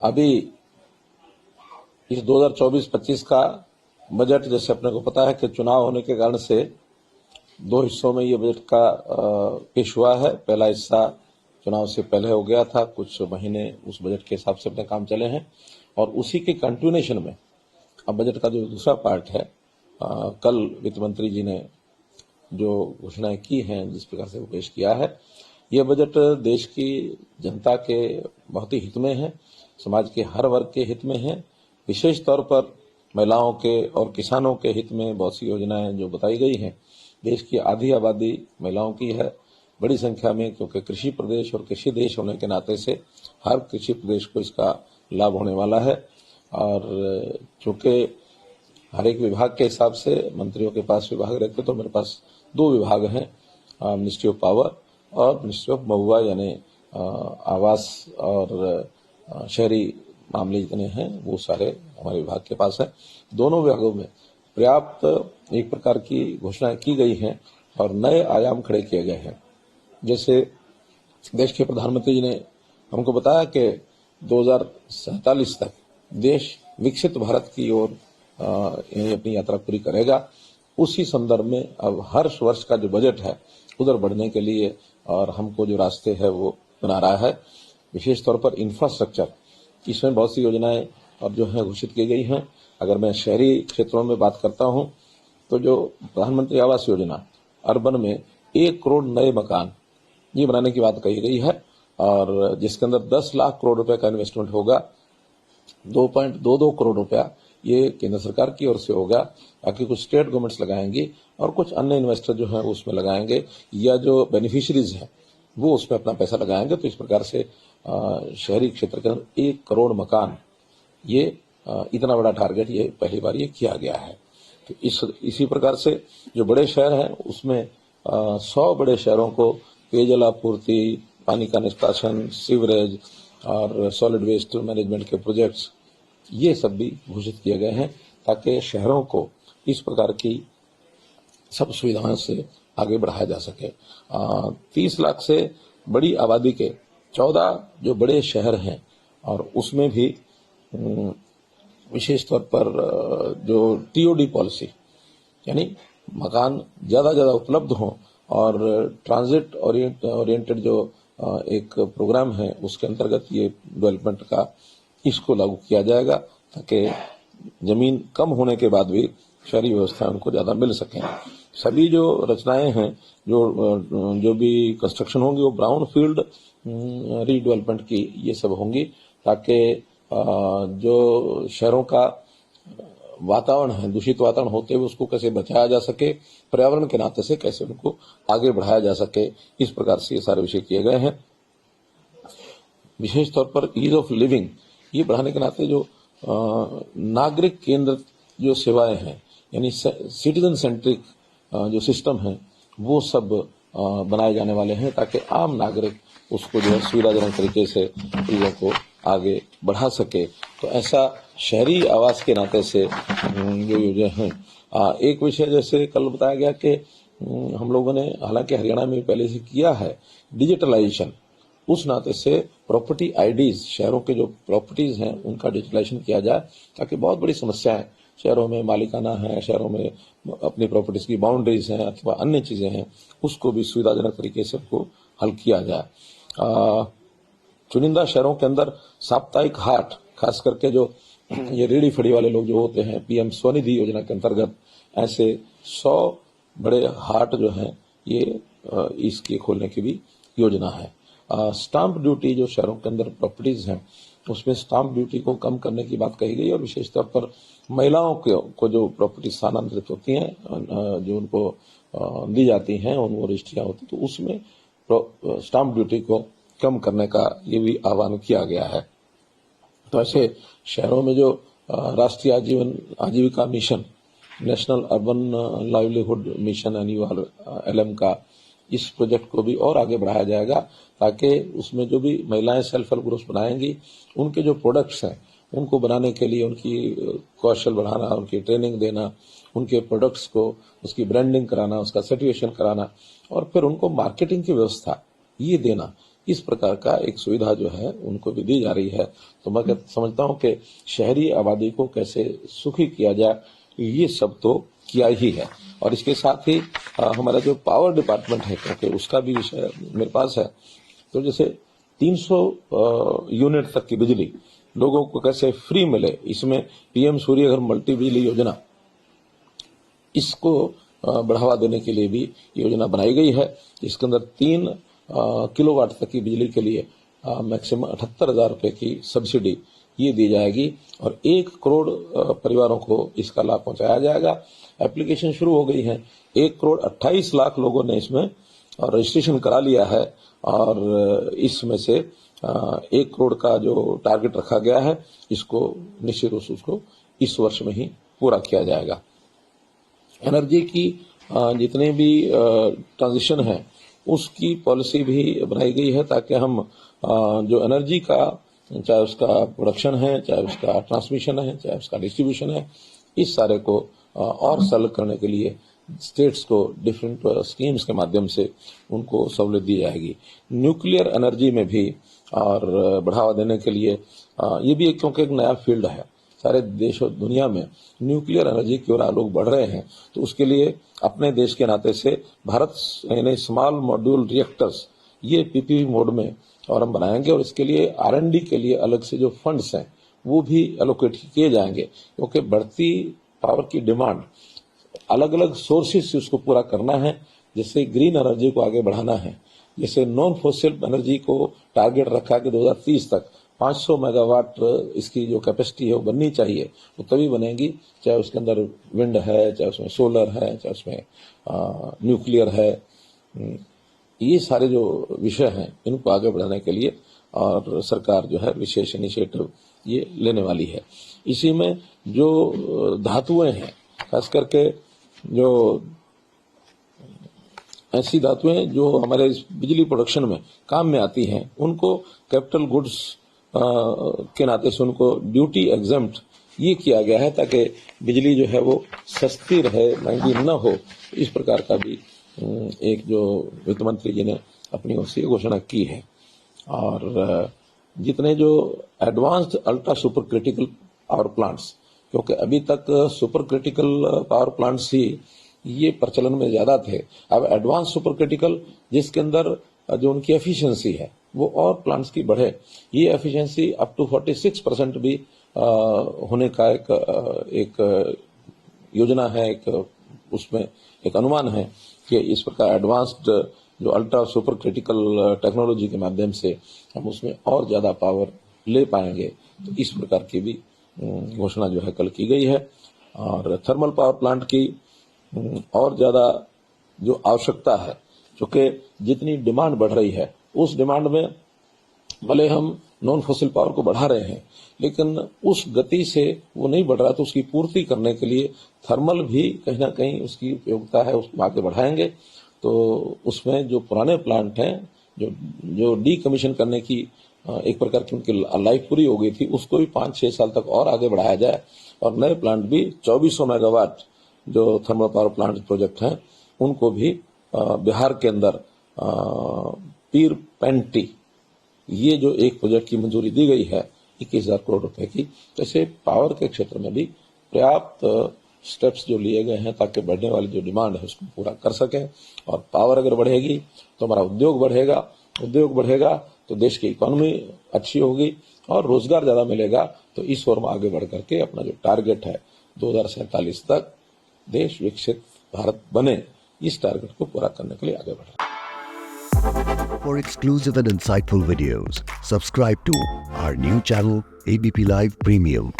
अभी इस 2024-25 का बजट, जैसे अपने को पता है कि चुनाव होने के कारण से दो हिस्सों में ये बजट का पेश हुआ है। पहला हिस्सा चुनाव से पहले हो गया था, कुछ महीने उस बजट के हिसाब से अपने काम चले हैं, और उसी के कंटिन्यूएशन में अब बजट का जो दूसरा पार्ट है, कल वित्त मंत्री जी ने जो घोषणाएं की हैं, जिस प्रकार से वो पेश किया है, यह बजट देश की जनता के बहुत ही हित में है, समाज के हर वर्ग के हित में है। विशेष तौर पर महिलाओं के और किसानों के हित में बहुत सी योजनाएं जो बताई गई हैं। देश की आधी आबादी महिलाओं की है बड़ी संख्या में, क्योंकि कृषि प्रदेश और कृषि देश होने के नाते से हर कृषि प्रदेश को इसका लाभ होने वाला है। और चूंकि हर एक विभाग के हिसाब से मंत्रियों के पास विभाग रहते, तो मेरे पास दो विभाग हैं, मिनिस्ट्री ऑफ पावर और मिनिस्ट्री ऑफ महुआ, यानी आवास और शहरी मामले जितने हैं वो सारे हमारे विभाग के पास है। दोनों विभागों में पर्याप्त एक प्रकार की घोषणाएं की गई हैं और नए आयाम खड़े किए गए हैं। जैसे देश के प्रधानमंत्री जी ने हमको बताया कि 2047 तक देश विकसित भारत की ओर अपनी यात्रा पूरी करेगा। उसी संदर्भ में अब हर वर्ष का जो बजट है उधर बढ़ने के लिए और हमको जो रास्ते है वो बना रहा है। विशेष तौर पर इंफ्रास्ट्रक्चर, इसमें बहुत सी योजनाएं अब जो है घोषित की गई हैं। अगर मैं शहरी क्षेत्रों में बात करता हूं, तो जो प्रधानमंत्री आवास योजना अर्बन में 1 करोड़ नए मकान ये बनाने की बात कही गई है, और जिसके अंदर 10 लाख करोड़ रुपए का इन्वेस्टमेंट होगा। 2.22 करोड़ रुपया ये केंद्र सरकार की ओर से होगा, बाकी कुछ स्टेट गवर्नमेंट्स लगाएंगी और कुछ अन्य इन्वेस्टर जो है उसमें लगाएंगे, या जो बेनिफिशियरीज हैं वो उसमें अपना पैसा लगाएंगे। तो इस प्रकार से शहरी क्षेत्र के अंदर 1 करोड़ मकान, ये इतना बड़ा टारगेट ये पहली बार ये किया गया है। तो इसी प्रकार से जो बड़े शहर हैं उसमें 100 बड़े शहरों को पेयजल आपूर्ति, पानी का निष्कासन, सीवरेज और सॉलिड वेस्ट मैनेजमेंट के प्रोजेक्ट्स ये सब भी घोषित किए गए हैं, ताकि शहरों को इस प्रकार की सब सुविधाओं से आगे बढ़ाया जा सके। 30 लाख से बड़ी आबादी के 14 जो बड़े शहर हैं, और उसमें भी विशेष तौर पर जो टीओडी पॉलिसी, यानी मकान ज्यादा उपलब्ध हों, और ट्रांजिट ओरिएंटेड जो एक प्रोग्राम है उसके अंतर्गत ये डेवलपमेंट का इसको लागू किया जाएगा, ताकि जमीन कम होने के बाद भी शहरी व्यवस्था उनको ज्यादा मिल सके। सभी जो रचनाएं हैं, जो भी कंस्ट्रक्शन होंगी, वो ब्राउन फील्ड रीडेवलपमेंट की ये सब होंगी, ताकि जो शहरों का वातावरण है, दूषित वातावरण होते हुए उसको कैसे बचाया जा सके, पर्यावरण के नाते से कैसे उनको आगे बढ़ाया जा सके, इस प्रकार से ये सारे विषय किए गए हैं। विशेष तौर पर ईज ऑफ लिविंग ये बढ़ाने के नाते जो नागरिक केंद्र जो सेवाएं हैं, यानी सिटीजन सेंट्रिक जो सिस्टम है वो सब बनाए जाने वाले हैं, ताकि आम नागरिक उसको जो है सुविधाजनक तरीके से चीजों को आगे बढ़ा सके। तो ऐसा शहरी आवास के नाते से जो योजना है। एक विषय जैसे कल बताया गया कि हम लोगों ने, हालांकि हरियाणा में पहले से किया है डिजिटलाइजेशन, उस नाते से प्रॉपर्टी आईडीज, शहरों के जो प्रॉपर्टीज हैं उनका डिजिटलाइजेशन किया जाए, ताकि बहुत बड़ी समस्या है शहरों में मालिकाना है, शहरों में अपनी प्रॉपर्टीज की बाउंड्रीज हैं अथवा अन्य चीजें हैं, उसको भी सुविधाजनक तरीके से उनको हल किया जाए। चुनिंदा शहरों के अंदर साप्ताहिक हाट, खास करके जो ये रेडी फड़ी वाले लोग जो होते हैं, पीएम स्वनिधि योजना के अंतर्गत ऐसे 100 बड़े हाट जो हैं ये इसके खोलने की भी योजना है। स्टाम्प ड्यूटी जो शहरों के अंदर प्रॉपर्टीज हैं उसमें स्टाम्प ड्यूटी को कम करने की बात कही गई, और विशेष तौर पर महिलाओं को जो प्रॉपर्टी स्थानांतरित होती हैं, जो उनको दी जाती हैं, उनको रजिस्ट्रियां होती, तो उसमें स्टाम्प ड्यूटी को कम करने का ये भी आह्वान किया गया है। तो ऐसे शहरों में जो राष्ट्रीय आजीविका mission, national urban livelihood mission NURLM का इस प्रोजेक्ट को भी और आगे बढ़ाया जाएगा, ताकि उसमें जो भी महिलाएं सेल्फ हेल्प ग्रुप्स बनाएंगी, उनके जो प्रोडक्ट्स हैं उनको बनाने के लिए उनकी कौशल बढ़ाना, उनकी ट्रेनिंग देना, उनके प्रोडक्ट्स को उसकी ब्रांडिंग कराना, उसका सर्टिफिकेशन कराना, और फिर उनको मार्केटिंग की व्यवस्था ये देना, इस प्रकार का एक सुविधा जो है उनको भी दी जा रही है। तो मैं समझता हूं कि शहरी आबादी को कैसे सुखी किया जाए, ये सब तो किया ही है। और इसके साथ ही हमारा जो पावर डिपार्टमेंट है, क्योंकि उसका भी विषय मेरे पास है, तो जैसे 300 यूनिट तक की बिजली लोगों को कैसे फ्री मिले, इसमें पीएम सूर्य घर मल्टी बिजली योजना, इसको बढ़ावा देने के लिए भी योजना बनाई गई है। इसके अंदर 3 किलोवाट तक की बिजली के लिए मैक्सिमम 78,000 रुपए की सब्सिडी ये दी जाएगी और 1 करोड़ परिवारों को इसका लाभ पहुंचाया जाएगा। एप्लीकेशन शुरू हो गई है। 1 करोड़ 28 लाख लोगों ने इसमें रजिस्ट्रेशन करा लिया है और इसमें से 1 करोड़ का जो टारगेट रखा गया है, इसको निश्चित रूप से उसको इस वर्ष में ही पूरा किया जाएगा। एनर्जी की जितने भी ट्रांजिशन है उसकी पॉलिसी भी बनाई गई है, ताकि हम जो एनर्जी का, चाहे उसका प्रोडक्शन है, चाहे उसका ट्रांसमिशन है, चाहे उसका डिस्ट्रीब्यूशन है, इस सारे को और सरल करने के लिए स्टेट्स को डिफरेंट स्कीम्स के माध्यम से उनको सहूलियत दी जाएगी। न्यूक्लियर एनर्जी में भी और बढ़ावा देने के लिए ये भी एक, क्योंकि एक नया फील्ड है, सारे देशों दुनिया में न्यूक्लियर एनर्जी की ओर लोग बढ़ रहे हैं, तो उसके लिए अपने देश के नाते से भारत यानी स्मॉल मॉड्यूल रिएक्टर्स ये पीपीपी मोड में और हम बनाएंगे और इसके लिए R&D के लिए अलग से जो फंड्स हैं वो भी एलोकेट किए जाएंगे, क्योंकि बढ़ती पावर की डिमांड अलग अलग सोर्सेज से उसको पूरा करना है। जैसे ग्रीन एनर्जी को आगे बढ़ाना है, जैसे नॉन फॉसिल एनर्जी को टारगेट रखा कि 2030 तक 500 मेगावाट इसकी जो कैपेसिटी है वो बननी चाहिए, वो तभी बनेगी चाहे उसके अंदर विंड है, चाहे उसमें सोलर है, चाहे उसमें न्यूक्लियर है। ये सारे जो विषय हैं इनको आगे बढ़ाने के लिए और सरकार जो है विशेष इनिशिएटिव ये लेने वाली है। इसी में जो धातुएं हैं, खास करके जो ऐसी धातुएं जो हमारे बिजली प्रोडक्शन में काम में आती हैं, उनको कैपिटल गुड्स के नाते से उनको ड्यूटी एग्जेम्प्ट ये किया गया है, ताकि बिजली जो है वो सस्ती रहे, महंगी न हो। इस प्रकार का भी एक जो वित्त मंत्री जी ने अपनी ओर से घोषणा की है। और जितने जो advanced ultra super critical power plants, क्योंकि अभी तक सुपर क्रिटिकल पावर प्लांट्स ही ये प्रचलन में ज्यादा थे, अब एडवांस सुपर क्रिटिकल जिसके अंदर जो उनकी एफिशिएंसी है वो और प्लांट्स की बढ़े, ये एफिशिएंसी अप टू 46% भी होने का एक योजना है, एक उसमें एक अनुमान है कि इस प्रकार एडवांस्ड जो अल्ट्रा सुपर क्रिटिकल टेक्नोलॉजी के माध्यम से हम उसमें और ज्यादा पावर ले पाएंगे। तो इस प्रकार की भी घोषणा जो है कल की गई है। और थर्मल पावर प्लांट की और ज्यादा जो आवश्यकता है, क्योंकि जितनी डिमांड बढ़ रही है उस डिमांड में भले हम नॉन फॉसिल पावर को बढ़ा रहे हैं, लेकिन उस गति से वो नहीं बढ़ रहा, तो उसकी पूर्ति करने के लिए थर्मल भी कहीं ना कहीं उसकी उपयोगिता है, उसको आगे बढ़ाएंगे। तो उसमें जो पुराने प्लांट हैं जो डीकमीशन करने की एक प्रकार की उनकी लाइफ पूरी हो गई थी, उसको भी 5-6 साल तक और आगे बढ़ाया जाए और नए प्लांट भी 2400 मेगावाट जो थर्मल पावर प्लांट प्रोजेक्ट हैं उनको भी बिहार के अंदर पीर पेंटी ये जो एक प्रोजेक्ट की मंजूरी दी गई है 21,000 करोड़ रुपए की। तो ऐसे पावर के क्षेत्र में भी पर्याप्त स्टेप्स जो लिए गए हैं ताकि बढ़ने वाली जो डिमांड है उसको पूरा कर सकें। और पावर अगर बढ़ेगी तो हमारा उद्योग बढ़ेगा, उद्योग बढ़ेगा तो देश की इकोनॉमी अच्छी होगी और रोजगार ज्यादा मिलेगा। तो इस ओर में आगे बढ़ करके अपना जो टारगेट है 2047 तक देश विकसित भारत बने, इस टारगेट को पूरा करने के लिए आगे बढ़ रहा है। For exclusive and insightful videos, subscribe to our new channel ABP Live Premium.